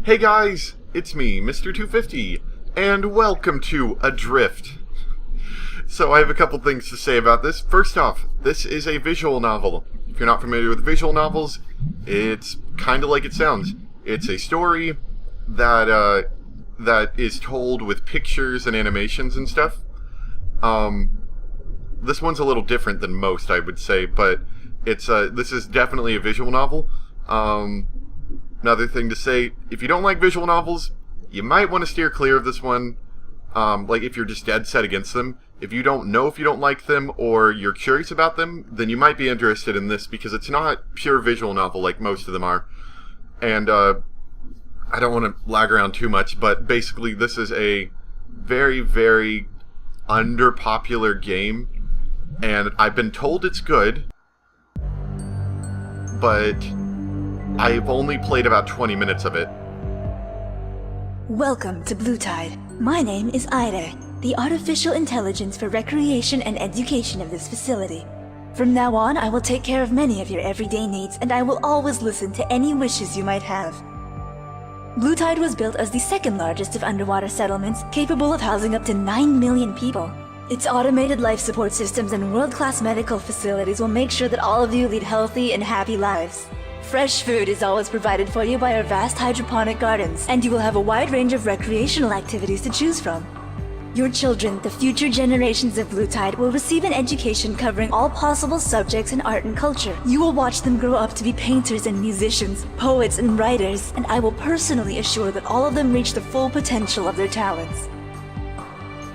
Hey guys, it's me, Mr. 250, and welcome to Adrift. So I have a couple things to say about this. First off, this is a visual novel. If you're not familiar with visual novels, it's kind of like it sounds. It's a story that is told with pictures and animations and stuff. This one's a little different than most, I would say, but this is definitely a visual novel. Another thing to say, if you don't like visual novels, you might want to steer clear of this one, like if you're just dead set against them. If you don't know if you don't like them, or you're curious about them, then you might be interested in this, because it's not pure visual novel like most of them are. And, I don't want to lag around too much, but basically this is a very, very underpopular game, and I've been told it's good, but I've only played about 20 minutes of it. Welcome to Blue Tide. My name is Ida, the artificial intelligence for recreation and education of this facility. From now on, I will take care of many of your everyday needs, and I will always listen to any wishes you might have. Blue Tide was built as the second largest of underwater settlements, capable of housing up to 9 million people. Its automated life support systems and world-class medical facilities will make sure that all of you lead healthy and happy lives. Fresh food is always provided for you by our vast hydroponic gardens, and you will have a wide range of recreational activities to choose from. Your children, the future generations of Blue Tide, will receive an education covering all possible subjects in art and culture. You will watch them grow up to be painters and musicians, poets and writers, and I will personally assure that all of them reach the full potential of their talents.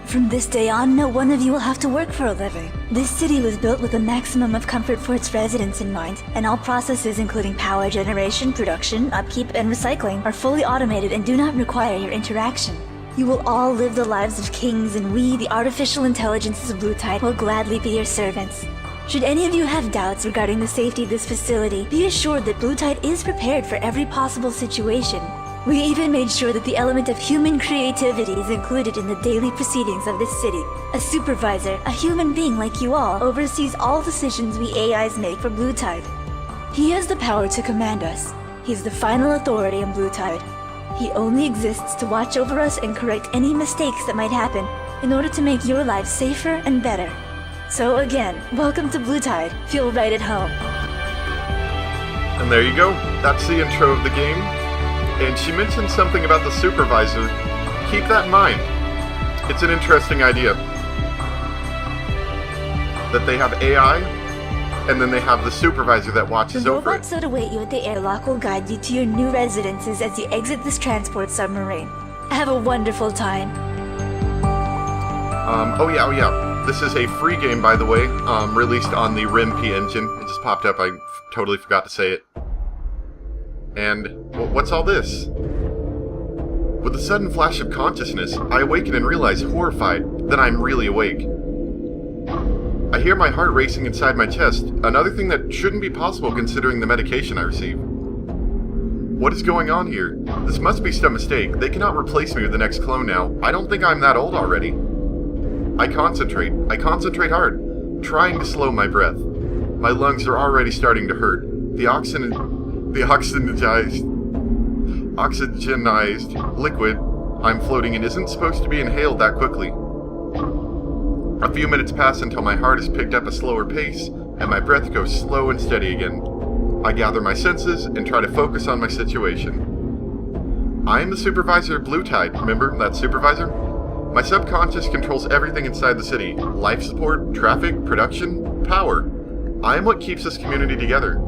From this day on, no one of you will have to work for a living. This city was built with a maximum of comfort for its residents in mind, and all processes including power generation, production, upkeep, and recycling are fully automated and do not require your interaction. You will all live the lives of kings, and we, the artificial intelligences of Blue Tide, will gladly be your servants. Should any of you have doubts regarding the safety of this facility, be assured that Blue Tide is prepared for every possible situation. We even made sure that the element of human creativity is included in the daily proceedings of this city. A supervisor, a human being like you all, oversees all decisions we AIs make for Blue Tide. He has the power to command us. He's the final authority on Blue Tide. He only exists to watch over us and correct any mistakes that might happen in order to make your lives safer and better. So again, welcome to Blue Tide. Feel right at home. And there you go. That's the intro of the game. And she mentioned something about the supervisor. Keep that in mind. It's an interesting idea. That they have AI, and then they have the supervisor that watches over it. The robots that await you at the airlock will guide you to your new residences as you exit this transport submarine. Have a wonderful time. Oh yeah. This is a free game, by the way, released on the Ren'Py engine. It just popped up, I totally forgot to say it. And, what's all this? With a sudden flash of consciousness, I awaken and realize, horrified, that I'm really awake. I hear my heart racing inside my chest, another thing that shouldn't be possible considering the medication I receive. What is going on here? This must be some mistake. They cannot replace me with the next clone now. I don't think I'm that old already. I concentrate hard, trying to slow my breath. My lungs are already starting to hurt. The oxygenized liquid I'm floating in isn't supposed to be inhaled that quickly. A few minutes pass until my heart has picked up a slower pace, and my breath goes slow and steady again. I gather my senses and try to focus on my situation. I am the supervisor of Blue Tide, remember that supervisor? My subconscious controls everything inside the city. Life support, traffic, production, power. I am what keeps this community together.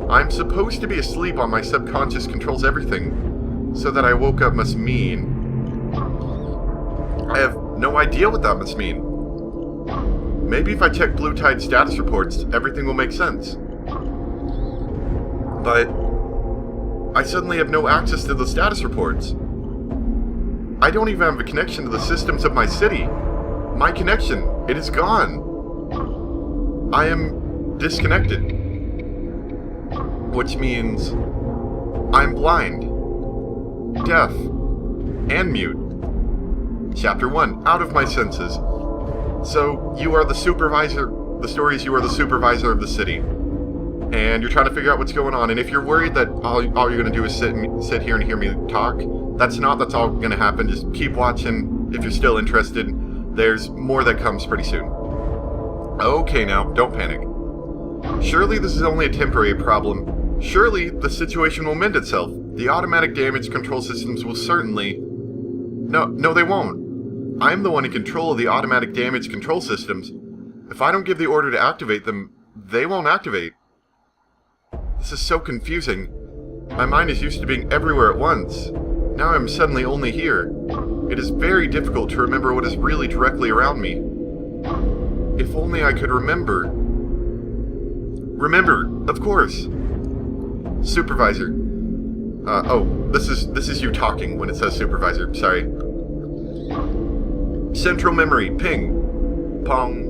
I'm supposed to be asleep while my subconscious controls everything. So that I woke up must mean... I have no idea what that must mean. Maybe if I check Blue Tide status reports, everything will make sense. But I suddenly have no access to the status reports. I don't even have a connection to the systems of my city. My connection, it is gone. I am disconnected. Which means I'm blind, deaf, and mute. Chapter 1, Out of My Senses. So, you are the supervisor, the story is you are the supervisor of the city. and you're trying to figure out what's going on. And if you're worried that all you're going to do is sit here and hear me talk, that's all going to happen. Just keep watching if you're still interested. There's more that comes pretty soon. Okay, now, don't panic. Surely this is only a temporary problem. Surely the situation will mend itself. The automatic damage control systems will certainly... No, they won't. I'm the one in control of the automatic damage control systems. If I don't give the order to activate them, they won't activate. This is so confusing. My mind is used to being everywhere at once. Now I'm suddenly only here. It is very difficult to remember what is really directly around me. If only I could remember. Remember, of course. Supervisor. This is you talking when it says supervisor. Sorry. Central memory. Ping. Pong.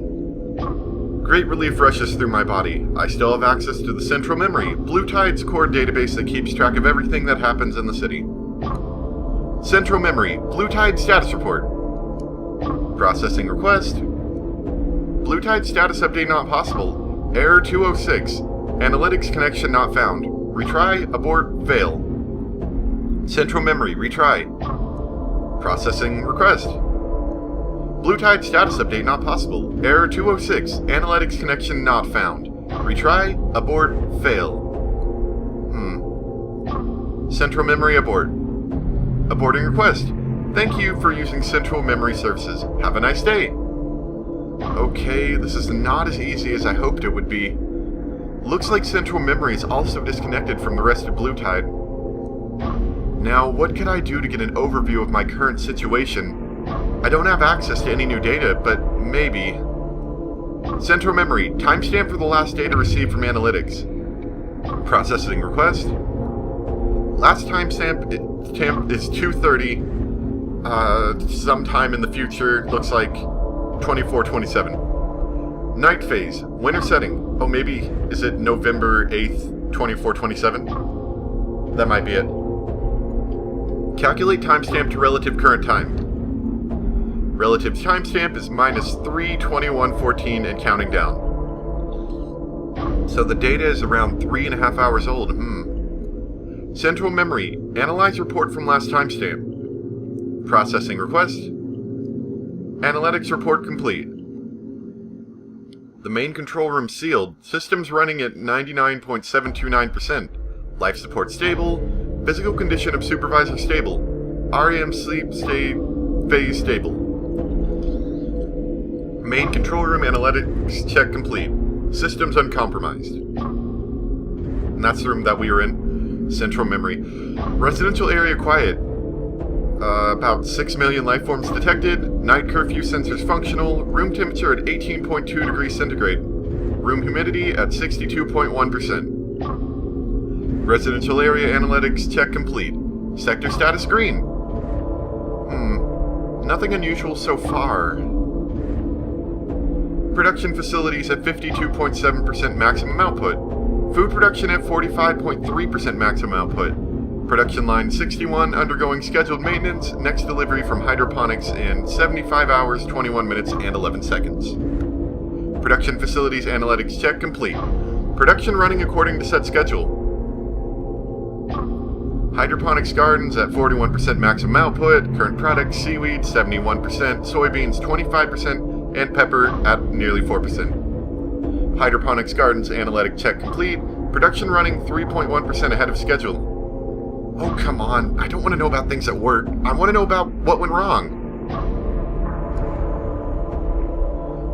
Great relief rushes through my body. I still have access to the central memory, Blue Tide's core database that keeps track of everything that happens in the city. Central memory. Blue Tide status report. Processing request. Blue Tide status update not possible. Error 206. Analytics connection not found. Retry, abort, fail. Central memory, retry. Processing request. Blue Tide status update not possible. Error 206. Analytics connection not found. Retry, abort, fail. Central memory abort. Aborting request. Thank you for using Central Memory Services. Have a nice day. Okay, this is not as easy as I hoped it would be. Looks like Central Memory is also disconnected from the rest of Blue Tide. Now, what could I do to get an overview of my current situation? I don't have access to any new data, but maybe... Central Memory, timestamp for the last data received from Analytics. Processing request. Last timestamp is 2:30. Sometime in the future, looks like 24/27. Night phase, winter setting. Oh, maybe, is it November 8th, 24/27? That might be it. Calculate timestamp to relative current time. Relative timestamp is -3:21:14 and counting down. So the data is around 3.5 hours old. Central memory, analyze report from last timestamp. Processing request. Analytics report complete. The main control room sealed. Systems running at 99.729%. Life support stable. Physical condition of supervisor stable. REM sleep phase stable. Main control room analytics check complete. Systems uncompromised. And that's the room that we were in. Central memory. Residential area quiet. About 6 million life forms detected. Night curfew sensors functional. Room temperature at 18.2 degrees centigrade. Room humidity at 62.1%. Residential area analytics check complete. Sector status green. Nothing unusual so far. Production facilities at 52.7% maximum output. Food production at 45.3% maximum output. Production line 61 undergoing scheduled maintenance. Next delivery from hydroponics in 75 hours, 21 minutes, and 11 seconds. Production facilities analytics check complete. Production running according to set schedule. Hydroponics gardens at 41% maximum output. Current product seaweed 71%, soybeans 25%, and pepper at nearly 4%. Hydroponics gardens analytic check complete. Production running 3.1% ahead of schedule. Oh, come on. I don't want to know about things at work. I want to know about what went wrong.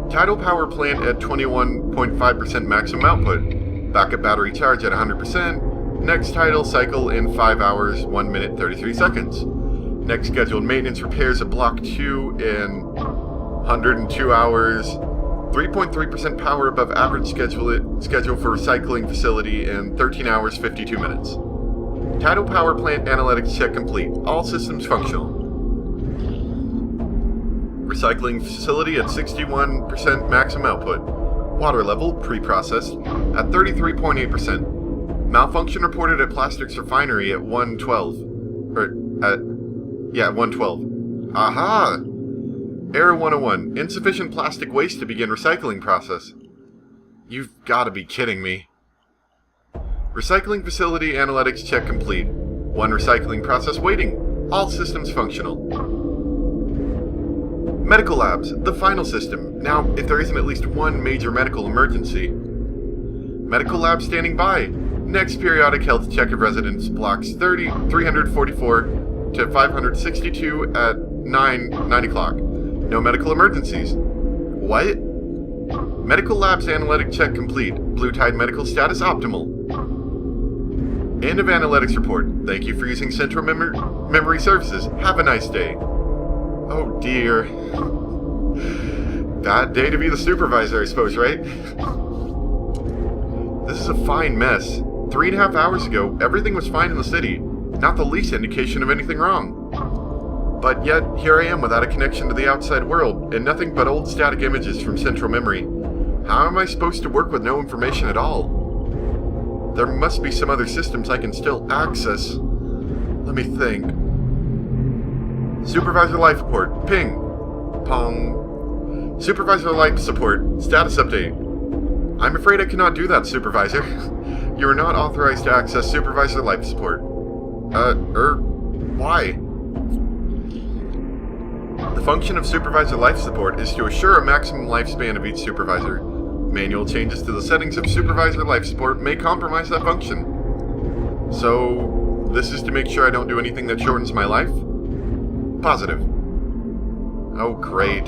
Tidal power plant at 21.5% maximum output. Backup battery charge at 100%. Next tidal cycle in 5 hours, 1 minute, 33 seconds. Next scheduled maintenance repairs at Block 2 in 102 hours. 3.3% power above average schedule for recycling facility in 13 hours, 52 minutes. Tidal power plant analytics check complete. All systems functional. Recycling facility at 61% maximum output. Water level, pre-processed, at 33.8%. Malfunction reported at plastics refinery at 112. At 112. Aha! Error 101. Insufficient plastic waste to begin recycling process. You've got to be kidding me. Recycling facility analytics check complete. 1 recycling process waiting. All systems functional. Medical labs, the final system. Now, if there isn't at least one major medical emergency. Medical lab standing by. Next periodic health check of residents blocks 344 to 562 at 9 o'clock. No medical emergencies. What? Medical labs analytic check complete. Blue Tide medical status optimal. End of analytics report. Thank you for using Central Memory Services. Have a nice day. Oh dear. Bad day to be the supervisor, I suppose, right? This is a fine mess. 3.5 hours ago, everything was fine in the city. Not the least indication of anything wrong. But yet, here I am without a connection to the outside world, and nothing but old static images from central memory. How am I supposed to work with no information at all? There must be some other systems I can still access. Let me think. Supervisor Life Support. Ping. Pong. Supervisor Life Support. Status update. I'm afraid I cannot do that, Supervisor. You are not authorized to access Supervisor Life Support. Why? The function of Supervisor Life Support is to assure a maximum lifespan of each supervisor. Manual changes to the settings of Supervisor Life Support may compromise that function. So, this is to make sure I don't do anything that shortens my life? Positive. Oh, great.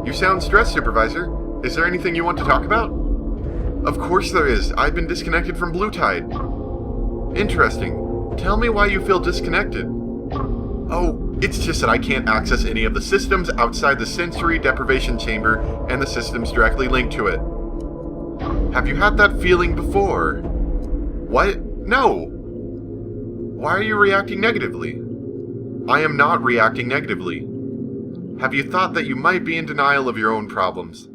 You sound stressed, Supervisor. Is there anything you want to talk about? Of course there is. I've been disconnected from Blue Tide. Interesting. Tell me why you feel disconnected. Oh, it's just that I can't access any of the systems outside the sensory deprivation chamber and the systems directly linked to it. Have you had that feeling before? What? No. Why are you reacting negatively? I am not reacting negatively. Have you thought that you might be in denial of your own problems?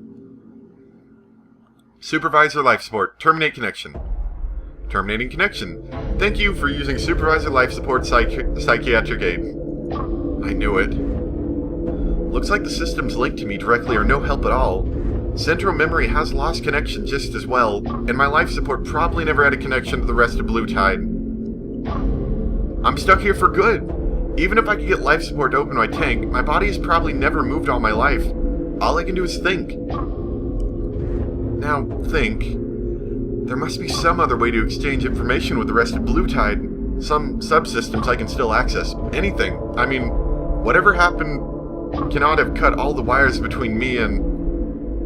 Supervisor Life Support. Terminate connection. Terminating connection. Thank you for using Supervisor Life Support Psychiatric Aid. I knew it. Looks like the systems linked to me directly are no help at all. Central Memory has lost connection just as well, and my life support probably never had a connection to the rest of Blue Tide. I'm stuck here for good. Even if I could get life support to open my tank, my body has probably never moved all my life. All I can do is think. Now, think. There must be some other way to exchange information with the rest of Blue Tide. Some subsystems I can still access. Anything. I mean, whatever happened cannot have cut all the wires between me and...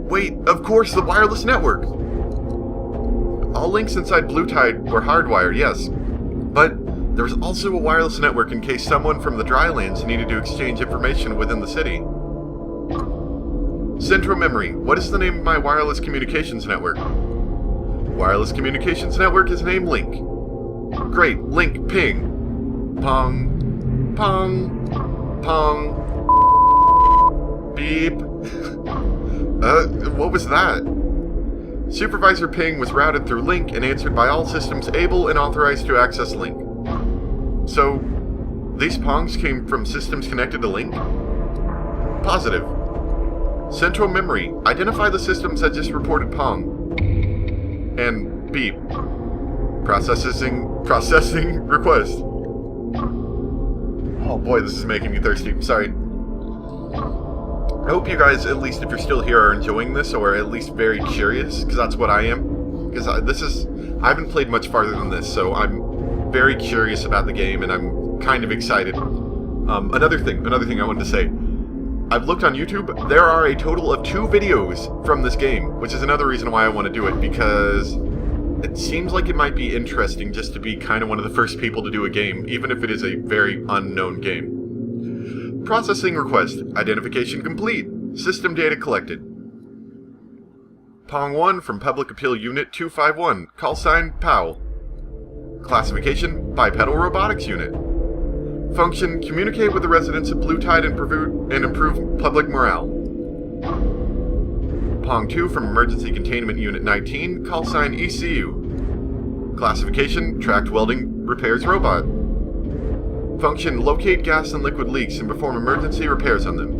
Wait, of course, the wireless network! All links inside Blue Tide were hardwired, yes. But there was also a wireless network in case someone from the Drylands needed to exchange information within the city. Central Memory, what is the name of my wireless communications network? Wireless communications network is named Link. Great, Link, ping. Pong. Pong. Pong. Beep. What was that? Supervisor Ping was routed through Link and answered by all systems able and authorized to access Link. So, these Pongs came from systems connected to Link? Positive. Central Memory, identify the systems that just reported Pong. And beep. Processing request. Oh boy, this is making me thirsty. Sorry. I hope you guys, at least if you're still here, are enjoying this, or at least very curious, because that's what I am. Because I haven't played much farther than this, so I'm very curious about the game, and I'm kind of excited. Another thing I wanted to say. I've looked on YouTube, there are a total of 2 videos from this game, which is another reason why I want to do it, because it seems like it might be interesting just to be kind of one of the first people to do a game, even if it is a very unknown game. Processing request. Identification complete. System data collected. Pong 1 from Public Appeal Unit 251. Call sign POW. Classification Bipedal Robotics Unit. Function communicate with the residents of Blue Tide and improve public morale. Pong 2 from Emergency Containment Unit 19. Call sign ECU. Classification tracked welding repairs robot. Function locate gas and liquid leaks and perform emergency repairs on them.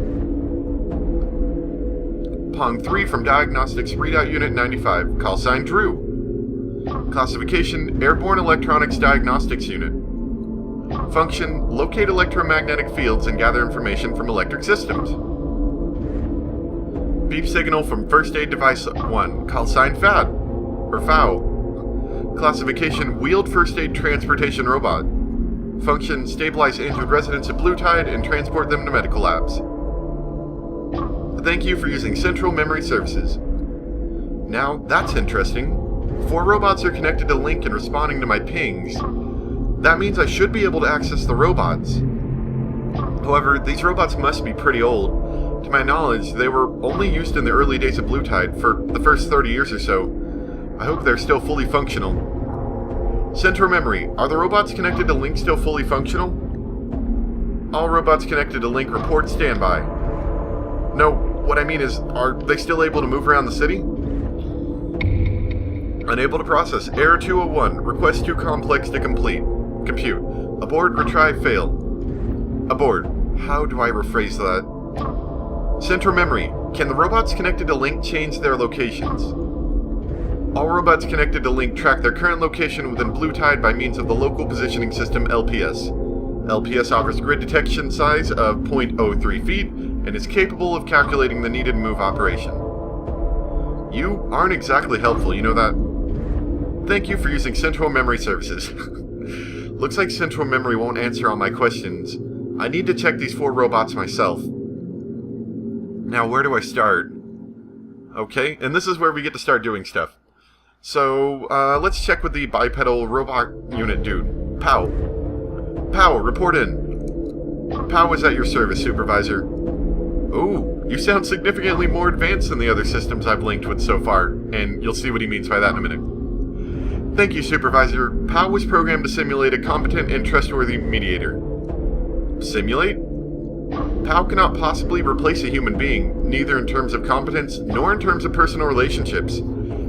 Pong 3 from Diagnostics Readout Unit 95. Call sign Drew. Classification, Airborne Electronics Diagnostics Unit. Function, locate electromagnetic fields and gather information from electric systems. Beep signal from First Aid Device 1, call sign FAD, or FOW. Classification, Wheeled First Aid Transportation Robot. Function, stabilize injured residents at Blue Tide and transport them to medical labs. Thank you for using Central Memory Services. Now, that's interesting. 4 robots are connected to Link and responding to my pings. That means I should be able to access the robots. However, these robots must be pretty old. To my knowledge, they were only used in the early days of Blue Tide for the first 30 years or so. I hope they're still fully functional. Central Memory, are the robots connected to Link still fully functional? All robots connected to Link report standby. No, what I mean is, are they still able to move around the city? Unable to process. Error 201. Request too complex to complete. Compute. Abort, retry, fail. Abort. How do I rephrase that? Central Memory. Can the robots connected to Link change their locations? All robots connected to Link track their current location within Blue Tide by means of the Local Positioning System LPS. LPS offers grid detection size of 0.03 feet and is capable of calculating the needed move operation. You aren't exactly helpful, you know that? Thank you for using Central Memory Services. Looks like Central Memory won't answer all my questions. I need to check these 4 robots myself. Now, where do I start? Okay, and this is where we get to start doing stuff. So, let's check with the bipedal robot unit dude. Pow. Pow, report in. Pow is at your service, Supervisor. Ooh, you sound significantly more advanced than the other systems I've linked with so far, and you'll see what he means by that in a minute. Thank you, Supervisor. POW was programmed to simulate a competent and trustworthy mediator. Simulate? POW cannot possibly replace a human being, neither in terms of competence nor in terms of personal relationships.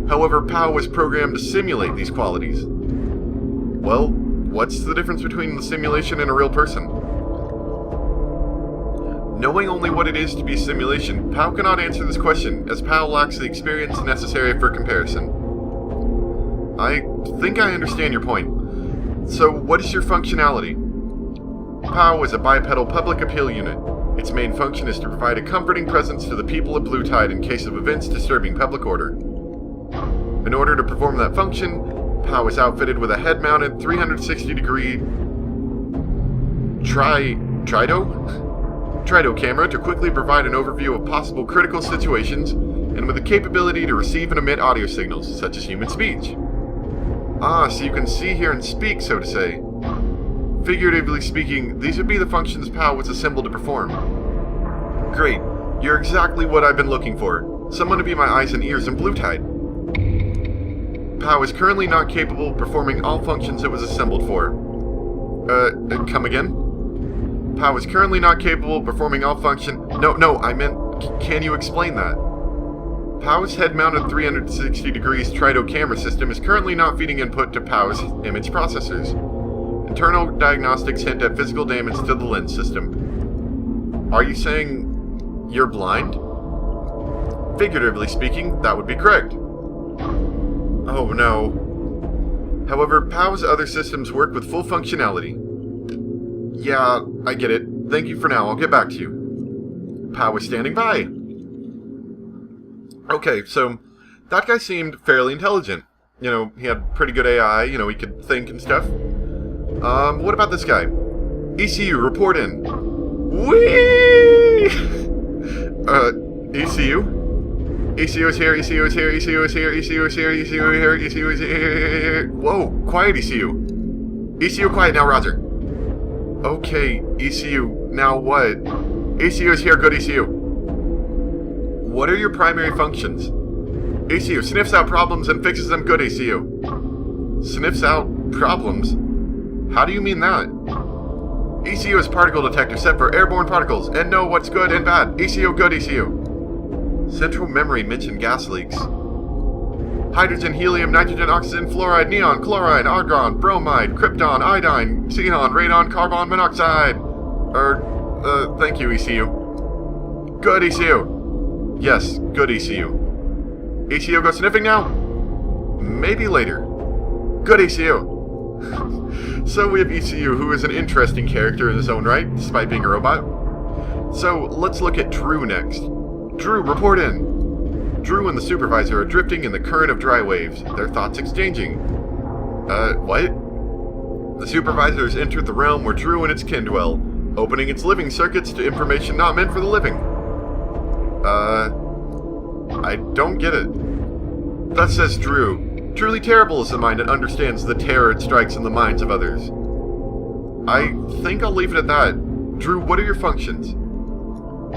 However, POW was programmed to simulate these qualities. Well, what's the difference between the simulation and a real person? Knowing only what it is to be a simulation, POW cannot answer this question, as POW lacks the experience necessary for comparison. I think I understand your point. So, what is your functionality? POW is a bipedal public appeal unit. Its main function is to provide a comforting presence to the people of Blue Tide in case of events disturbing public order. In order to perform that function, POW is outfitted with a head-mounted 360-degree Trido camera to quickly provide an overview of possible critical situations, and with the capability to receive and emit audio signals, such as human speech. Ah, so you can see, hear, and speak, so to say. Figuratively speaking, these would be the functions POW was assembled to perform. Great. You're exactly what I've been looking for. Someone to be my eyes and ears in Blue Tide. POW is currently not capable of performing all functions it was assembled for. Come again? POW is currently not capable of performing all function... No, I meant... can you explain that? POW's head-mounted 360 degrees Trido camera system is currently not feeding input to POW's image processors. Internal diagnostics hint at physical damage to the lens system. Are you saying you're blind? Figuratively speaking, that would be correct. Oh no. However, POW's other systems work with full functionality. Yeah, I get it. Thank you for now. I'll get back to you. POW is standing by. Okay, so that guy seemed fairly intelligent. You know, he had pretty good AI, you know, he could think and stuff. What about this guy? ECU, report in. Whee! ECU? ECU is here, ECU is here, ECU is here, ECU is here, ECU is here, ECU is here. Whoa, quiet ECU. ECU quiet now, Roger. Okay, ECU, now what? ECU is here, good ECU. What are your primary functions? ECU sniffs out problems and fixes them, good ECU. Sniffs out problems? How do you mean that? ECU is particle detector set for airborne particles and know what's good and bad. ECU, good ECU. Central Memory mentioned gas leaks. Hydrogen, helium, nitrogen, oxygen, fluoride, neon, chloride, argon, bromide, krypton, iodine, xenon, radon, carbon monoxide. Thank you, ECU. Good ECU. Yes, good ECU. ECU go sniffing now? Maybe later. Good ECU! So we have ECU, who is an interesting character in his own right, despite being a robot. So let's look at Drew next. Drew, report in! Drew and the supervisor are drifting in the current of dry waves, their thoughts exchanging. What? The supervisor has entered the realm where Drew and its kin dwell, opening its living circuits to information not meant for the living. I don't get it. Thus says Drew. Truly terrible is the mind that understands the terror it strikes in the minds of others. I think I'll leave it at that. Drew, what are your functions?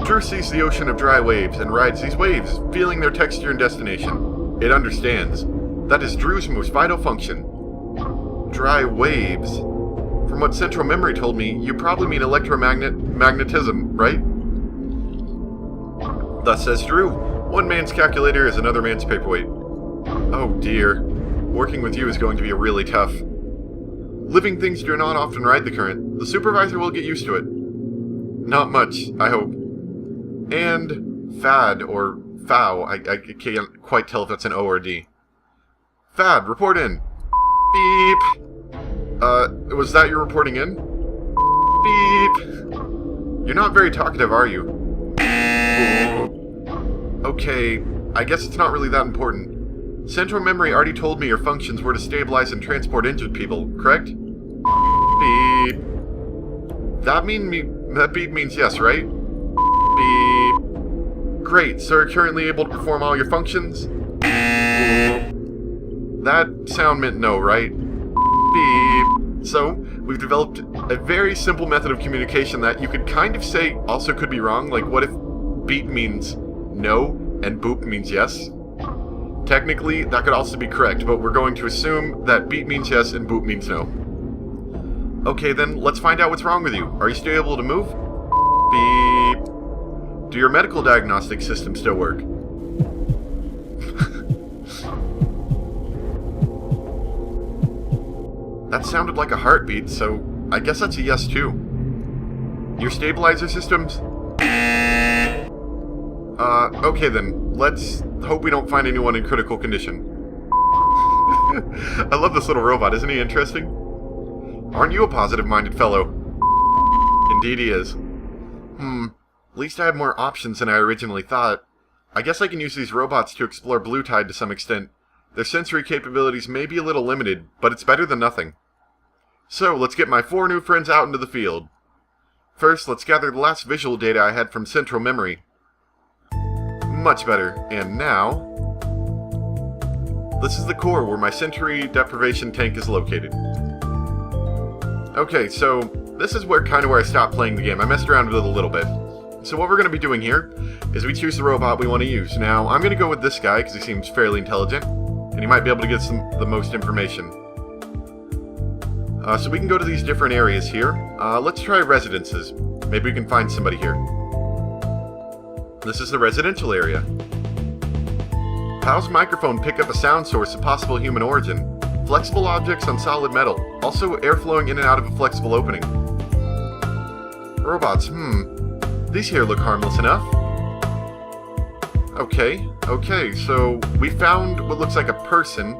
Drew sees the ocean of dry waves and rides these waves, feeling their texture and destination. It understands. That is Drew's most vital function. Dry waves. From what Central Memory told me, you probably mean magnetism, right? Thus says Drew. One man's calculator is another man's paperweight. Oh dear. Working with you is going to be really tough. Living things do not often ride the current. The supervisor will get used to it. Not much, I hope. And Fad, or Fow, I can't quite tell if that's an O or a D. Fad, report in. Beep. Was that your reporting in? Beep. You're not very talkative, are you? Okay, I guess it's not really that important. Central Memory already told me your functions were to stabilize and transport injured people, correct? Beep. That beep means yes, right? Beep. Great, so you're currently able to perform all your functions? That sound meant no, right? Beep. So, we've developed a very simple method of communication that you could kind of say also could be wrong. Like, what if beep means no and boop means yes? Technically, that could also be correct, but we're going to assume that beep means yes and boop means no. Okay, then, let's find out what's wrong with you. Are you still able to move? Beep. Do your medical diagnostic systems still work? That sounded like a heartbeat, so I guess that's a yes too. Your stabilizer systems? Okay then, let's hope we don't find anyone in critical condition. I love this little robot, isn't he interesting? Aren't you a positive-minded fellow? Indeed he is. At least I have more options than I originally thought. I guess I can use these robots to explore Blue Tide to some extent. Their sensory capabilities may be a little limited, but it's better than nothing. So, let's get my 4 new friends out into the field. First, let's gather the last visual data I had from Central Memory. Much better. And now, this is the core where my sensory deprivation tank is located. Okay, so this is where I stopped playing the game. I messed around with it a little bit. So what we're going to be doing here is we choose the robot we want to use. Now, I'm going to go with this guy because he seems fairly intelligent, and he might be able to get the most information. So we can go to these different areas here. Let's try residences. Maybe we can find somebody here. This is the residential area. How's microphone pick up a sound source of possible human origin? Flexible objects on solid metal. Also air flowing in and out of a flexible opening. Robots, These here look harmless enough. Okay, so we found what looks like a person,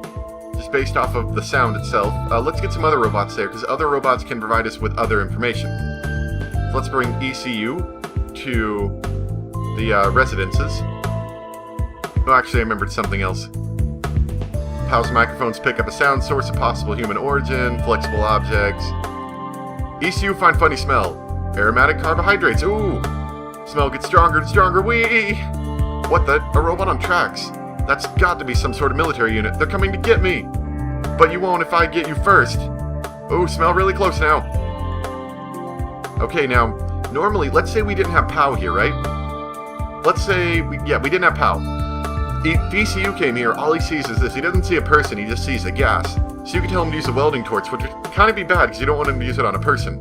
just based off of the sound itself. Let's get some other robots there, because other robots can provide us with other information. So let's bring ECU to the residences. Oh, actually, I remembered something else. How's microphones pick up a sound source of possible human origin, flexible objects. ECU find funny smell. Aromatic carbohydrates, ooh! Smell gets stronger and stronger, wee! What the? A robot on tracks. That's got to be some sort of military unit. They're coming to get me! But you won't if I get you first. Ooh, smell really close now. Okay, now, normally, let's say we didn't have POW here, right? Let's say, we didn't have POW. If ECU came here, all he sees is this. He doesn't see a person, he just sees a gas. So you can tell him to use a welding torch, which would kind of be bad, because you don't want him to use it on a person.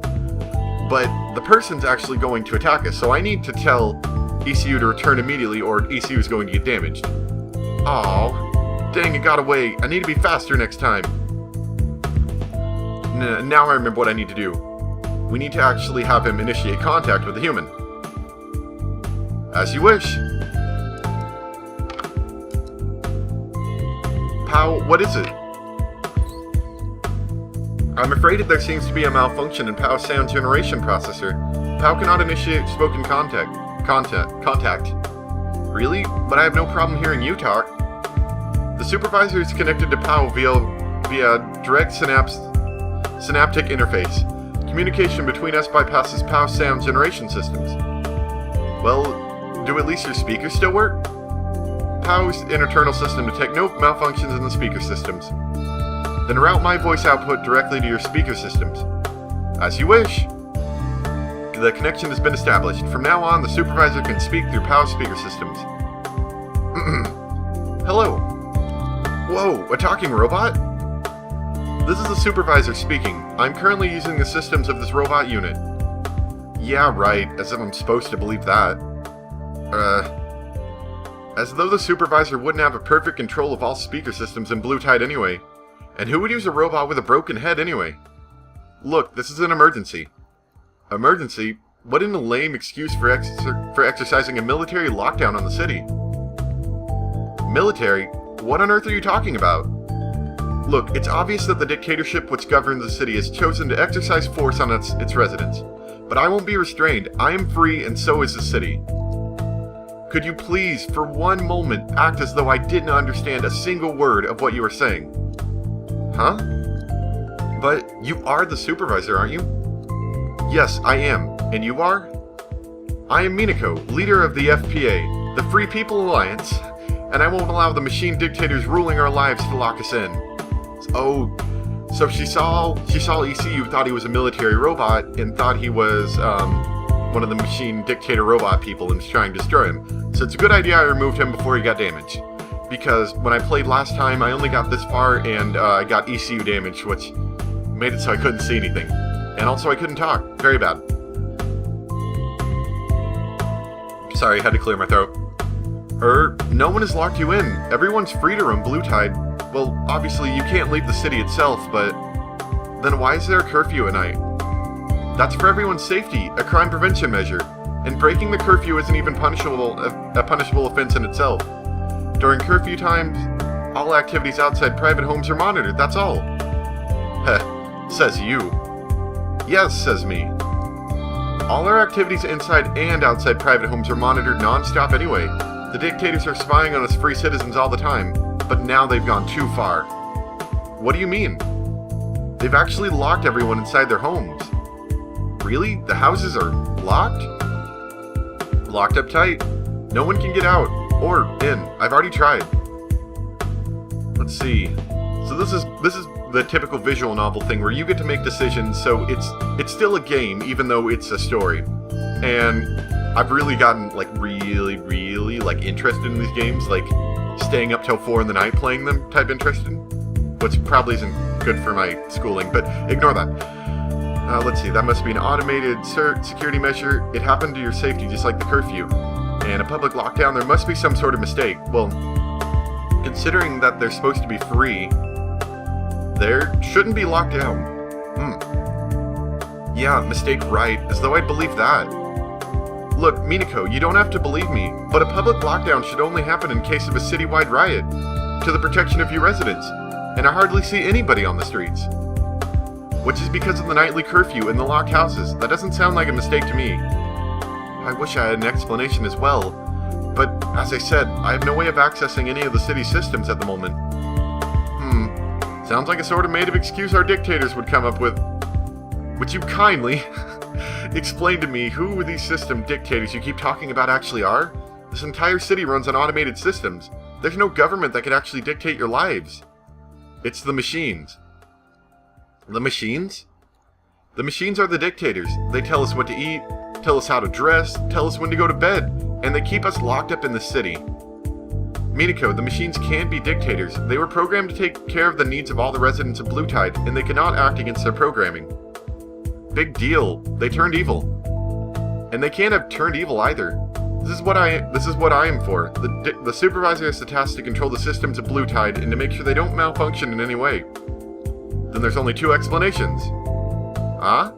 But the person's actually going to attack us, so I need to tell ECU to return immediately, or ECU is going to get damaged. Aww. Dang, it got away. I need to be faster next time. Now I remember what I need to do. We need to actually have him initiate contact with the human. As you wish. POW, what is it? I'm afraid that there seems to be a malfunction in POW's sound generation processor. POW cannot initiate spoken contact. Really? But I have no problem hearing you talk. The supervisor is connected to POW via direct synaptic interface. Communication between us bypasses POW's sound generation systems. Well, do at least your speakers still work? POW's internal system detects no malfunctions in the speaker systems. Then route my voice output directly to your speaker systems. As you wish. The connection has been established. From now on, the supervisor can speak through POW speaker systems. Hello. Whoa, a talking robot? This is the supervisor speaking. I'm currently using the systems of this robot unit. Yeah, right, as if I'm supposed to believe that. As though the supervisor wouldn't have a perfect control of all speaker systems in Blue Tide anyway. And who would use a robot with a broken head anyway? Look, this is an emergency. Emergency? What in a lame excuse for exercising a military lockdown on the city? Military? What on earth are you talking about? Look, it's obvious that the dictatorship which governs the city has chosen to exercise force on its residents. But I won't be restrained. I am free, and so is the city. Could you please, for one moment, act as though I didn't understand a single word of what you were saying? Huh? But you are the supervisor, aren't you? Yes, I am. And you are? I am Minako, leader of the FPA, the Free People Alliance, and I won't allow the machine dictators ruling our lives to lock us in. Oh, so she saw ECU, thought he was a military robot, and thought he was one of the machine dictator robot people and was trying to destroy him. So it's a good idea I removed him before he got damaged. Because when I played last time, I only got this far, and I got ECU damage, which made it so I couldn't see anything. And also I couldn't talk. Very bad. Sorry, had to clear my throat. No one has locked you in. Everyone's free to roam Blue Tide. Well, obviously you can't leave the city itself, but then why is there a curfew at night? That's for everyone's safety, a crime prevention measure. And breaking the curfew isn't even a punishable offense in itself. During curfew times, all activities outside private homes are monitored, that's all. Heh, says you. Yes, says me. All our activities inside and outside private homes are monitored non-stop anyway. The dictators are spying on us free citizens all the time, but now they've gone too far. What do you mean? They've actually locked everyone inside their homes. Really? The houses are locked? Locked up tight. No one can get out. Or in. I've already tried. Let's see. So this is the typical visual novel thing where you get to make decisions, so it's still a game, even though it's a story. And I've really gotten really interested in these games, like staying up till 4 in the night playing them type interested, which probably isn't good for my schooling, but ignore that. Let's see, that must be an automated security measure. It happened to your safety, just like the curfew. And a public lockdown, there must be some sort of mistake. Well, considering that they're supposed to be free, there shouldn't be locked down. Yeah, mistake right, as though I'd believe that. Look, Minako, you don't have to believe me, but a public lockdown should only happen in case of a citywide riot, to the protection of your residents, and I hardly see anybody on the streets. Which is because of the nightly curfew and the locked houses. That doesn't sound like a mistake to me. I wish I had an explanation as well, but as I said, I have no way of accessing any of the city's systems at the moment. Sounds like a sort of made-up excuse our dictators would come up with. Would you kindly explain to me who these system dictators you keep talking about actually are? This entire city runs on automated systems. There's no government that could actually dictate your lives. It's the machines. The machines? The machines are the dictators. They tell us what to eat, tell us how to dress, tell us when to go to bed, and they keep us locked up in the city. Minako, the machines can't be dictators. They were programmed to take care of the needs of all the residents of Blue Tide, and they cannot act against their programming. Big deal. They turned evil. And they can't have turned evil either. This is what I am for. The supervisor has the task to control the systems of Blue Tide and to make sure they don't malfunction in any way. Then there's only 2 explanations. Huh?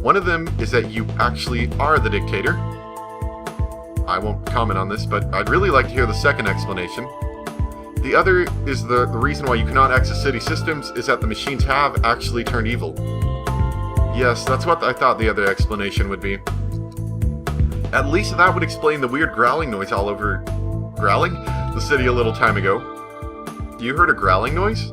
One of them is that you actually are the dictator. I won't comment on this, but I'd really like to hear the second explanation. The other is the reason why you cannot access city systems is that the machines have actually turned evil. Yes, that's what I thought the other explanation would be. At least that would explain the weird growling noise all over... Growling? The city a little time ago. You heard a growling noise?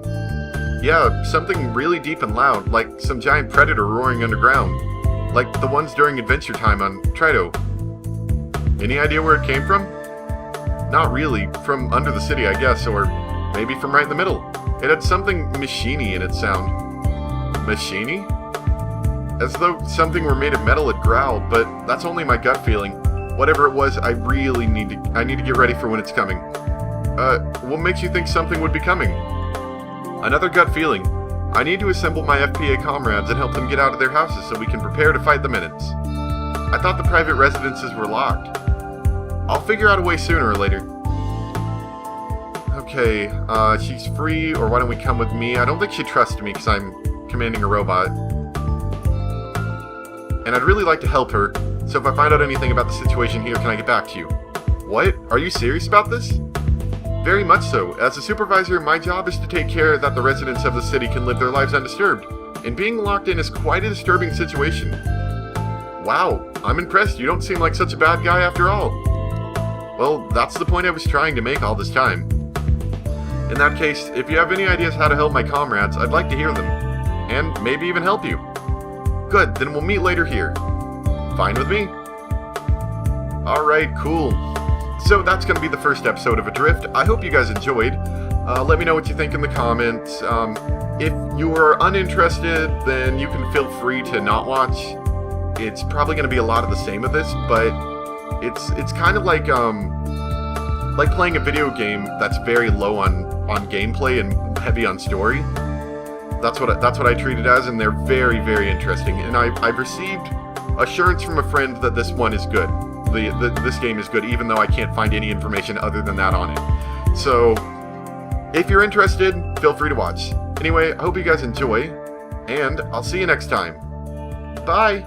Yeah, something really deep and loud, like some giant predator roaring underground. Like the ones during Adventure Time on Trito. Any idea where it came from? Not really. From under the city, I guess, or maybe from right in the middle. It had something machiney in its sound. Machiney? As though something were made of metal it growled, but that's only my gut feeling. Whatever it was, I need to get ready for when it's coming. What makes you think something would be coming? Another gut feeling. I need to assemble my FPA comrades and help them get out of their houses so we can prepare to fight the Minutes. I thought the private residences were locked. I'll figure out a way sooner or later. Okay, she's free, or why don't we come with me? I don't think she trusts me because I'm commanding a robot. And I'd really like to help her, so if I find out anything about the situation here, can I get back to you? What? Are you serious about this? Very much so. As a supervisor, my job is to take care that the residents of the city can live their lives undisturbed, and being locked in is quite a disturbing situation. Wow, I'm impressed. You don't seem like such a bad guy after all. Well, that's the point I was trying to make all this time. In that case, if you have any ideas how to help my comrades, I'd like to hear them, and maybe even help you. Good, then we'll meet later here. Fine with me? Alright, cool. So that's going to be the first episode of Adrift. I hope you guys enjoyed. Let me know what you think in the comments. If you are uninterested, then you can feel free to not watch. It's probably going to be a lot of the same of this, but it's kind of like playing a video game that's very low on gameplay and heavy on story. That's what I treat it as, and they're very, very interesting. And I've received assurance from a friend that this one is good. This game is good, even though I can't find any information other than that on it. So, if you're interested, feel free to watch. Anyway, I hope you guys enjoy, and I'll see you next time. Bye!